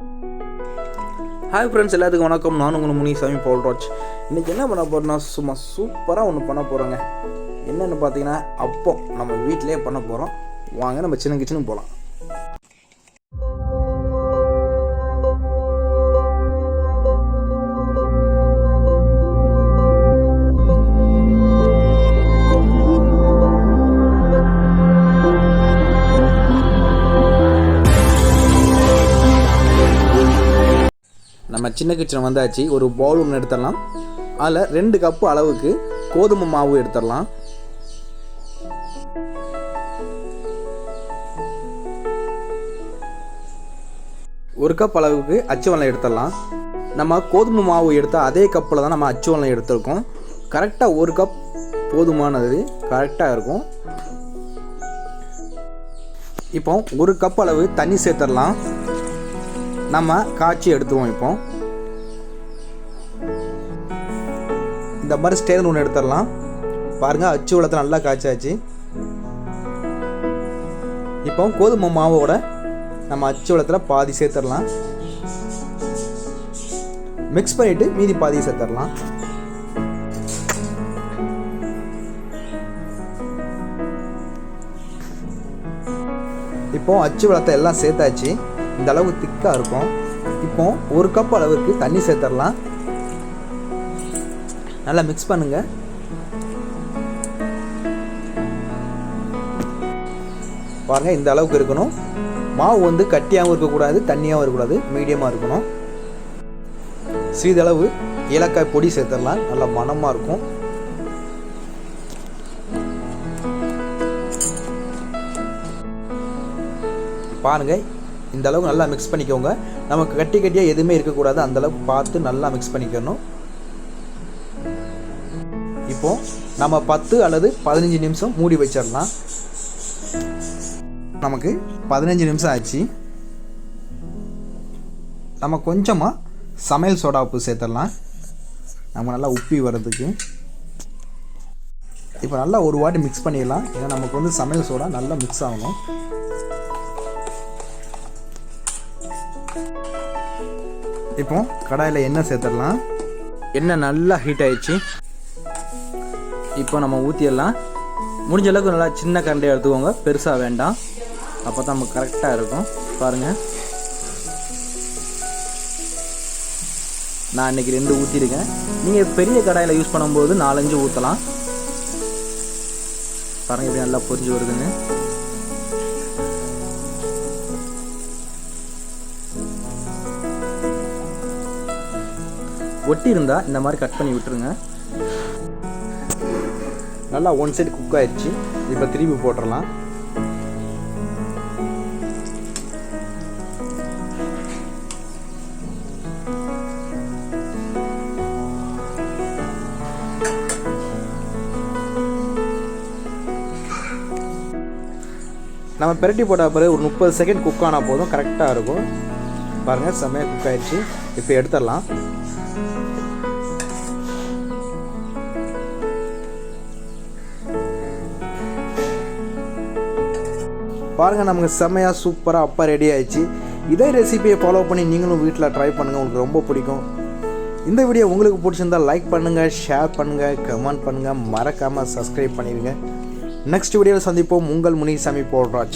Hi friends, எல்லாத்துக்கும் வணக்கம். நான் உங்கள் முனிசாமி PAULRAJ. இன்றைக்கி என்ன பண்ண போகிறோம்னா சும்மா சூப்பராக ஒன்று பண்ண போகிறோங்க. என்னென்னு பார்த்தீங்கன்னா அப்பம் நம்ம வீட்டிலே பண்ண போகிறோம். வாங்க நம்ம சின்ன கிச்சனுக்கு போகலாம். நம்ம சின்ன கிச்சன் வந்தாச்சு. ஒரு பவுல் ஒன்று எடுத்துடலாம். அதில் 2 கப்பு அளவுக்கு கோதுமை மாவு எடுத்துடலாம். ஒரு கப் அளவுக்கு அச்சு வெல்லம் எடுத்துடலாம். நம்ம கோதுமை மாவு எடுத்தால் அதே கப்பில் தான் நம்ம அச்சு வெல்லம் எடுத்துருக்கோம். கரெக்டாக 1 கப் போதுமானது, கரெக்டாக இருக்கும். இப்போ 1 கப் அளவு தண்ணி சேர்த்துடலாம். நம்ம காய்ச்சி எடுத்துருவோம். இப்போ இந்த மாதிரி ஸ்டேன் ஒன்று எடுத்துடலாம். பாருங்கள், அச்சு வெல்லத்தை நல்லா காய்ச்சாச்சு. இப்போ கோதுமை மாவோட நம்ம அச்சு வெல்லத்தில் பாதி சேர்த்துடலாம். மிக்ஸ் பண்ணிவிட்டு மீதி பாதி சேர்த்துடலாம். இப்போ அச்சு வெல்லத்தை எல்லாம் சேர்த்தாச்சு. இந்த அளவு திக்காக இருக்கும். இப்போ 1 கப் அளவுக்கு தண்ணி சேர்த்துடலாம். நல்லா மிக்ஸ் பண்ணுங்க. பாருங்க, இந்த அளவுக்கு இருக்கணும். மாவு வந்து கட்டியாகவும் இருக்கக்கூடாது, தண்ணியாகவும் இருக்கக்கூடாது, மீடியமாக இருக்கணும். சிறிதளவு ஏலக்காய் பொடி சேர்த்துடலாம். நல்லா மணமாக இருக்கும். பாருங்க, இந்த அளவுக்கு நல்லா மிக்ஸ் பண்ணிக்கோங்க. நமக்கு கட்டியாக எதுவுமே இருக்கக்கூடாது. அந்த அளவுக்கு பார்த்து நல்லா மிக்ஸ் பண்ணிக்கணும். இப்போ நம்ம 10 அல்லது 15 நிமிஷம் மூடி வச்சிடலாம். நமக்கு 15 நிமிஷம் ஆச்சு. நம்ம கொஞ்சமாக சமையல் சோடா உப்பு சேர்த்துடலாம். நம்ம நல்லா உப்பி வர்றதுக்கு. இப்போ நல்லா ஒரு வாட்டி மிக்ஸ் பண்ணிடலாம். ஏன்னா நமக்கு வந்து சமையல் சோடா நல்லா மிக்ஸ் ஆகணும். இப்போ கடாயில் எண்ணெய் சேர்த்துடலாம். எண்ணெய் நல்லா ஹீட் ஆயிடுச்சு. இப்போ நம்ம ஊற்றிடலாம். முடிஞ்ச அளவுக்கு நல்லா சின்ன கரண்டியாக எடுத்துக்கோங்க, பெருசாக வேண்டாம். அப்போ தான் நமக்கு கரெக்டாக இருக்கும். பாருங்கள், நான் இன்றைக்கி 2 ஊற்றிருக்கேன். நீங்கள் பெரிய கடாயில் யூஸ் பண்ணும்போது 4-5 ஊற்றலாம். பாருங்கள், இப்படி நல்லா பொரிஞ்சு வருதுன்னு. ஒட்டி இருந்தால் இந்த மாதிரி கட் பண்ணி விட்டுருங்க. நல்லா 1 சைடு குக் ஆயிடுச்சு. இப்போ திருப்பி போட்டுடலாம். நம்ம பெரட்டி போட்ட பிறகு ஒரு 30 செகண்ட் குக் ஆனால் போதும், கரெக்டாக இருக்கும். பாருங்கள், செம்மையாக குக் ஆயிடுச்சு. இப்போ எடுத்துடலாம். பாருங்கள், நமக்கு செம்மையாக சூப்பராக அப்பா ரெடி ஆயிடுச்சு. இதே ரெசிபியை ஃபாலோ பண்ணி நீங்களும் வீட்டில் ட்ரை பண்ணுங்கள். உங்களுக்கு ரொம்ப பிடிக்கும். இந்த வீடியோ உங்களுக்கு பிடிச்சிருந்தால் லைக் பண்ணுங்கள், ஷேர் பண்ணுங்கள், கமெண்ட் பண்ணுங்கள், மறக்காமல் சப்ஸ்கிரைப் பண்ணிடுங்க. நெக்ஸ்ட் வீடியோவில் சந்திப்போம். உங்கள் முனிசாமி PAULRAJ.